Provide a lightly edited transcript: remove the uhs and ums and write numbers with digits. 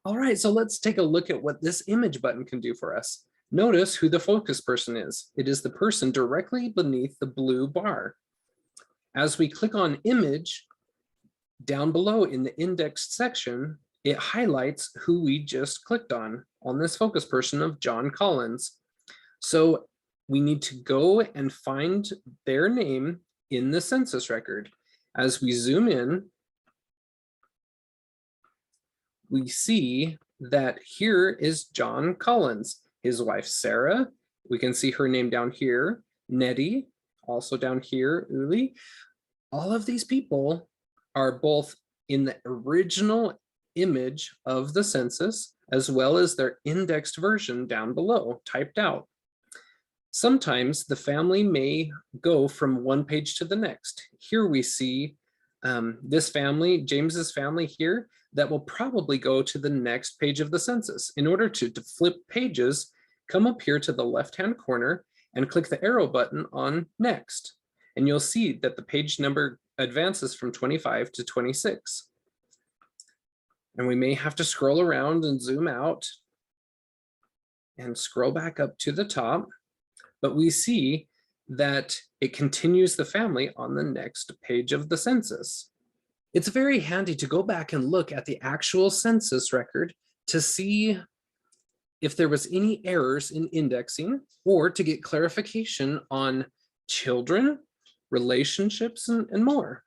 All right, so let's take a look at what this image button can do for us. Notice who the focus person is. It is the person directly beneath the blue bar. As we click on image, down below in the indexed section, it highlights who we just clicked on this focus person of John Collins. So we need to go and find their name in the census record. As we zoom in, we see that here is John Collins, his wife Sarah. We can see her name down here, Nettie, also down here, Uli. All of these people are both in the original image of the census, as well as their indexed version down below, typed out. Sometimes the family may go from one page to the next. Here we see this family, James's family here, that will probably go to the next page of the census. In order to flip pages, come up here to the left-hand corner and click the arrow button on next. And you'll see that the page number advances from 25 to 26. And we may have to scroll around and zoom out and scroll back up to the top, but we see that it continues the family on the next page of the census. It's very handy to go back and look at the actual census record to see if there was any errors in indexing, or to get clarification on children, relationships, and more.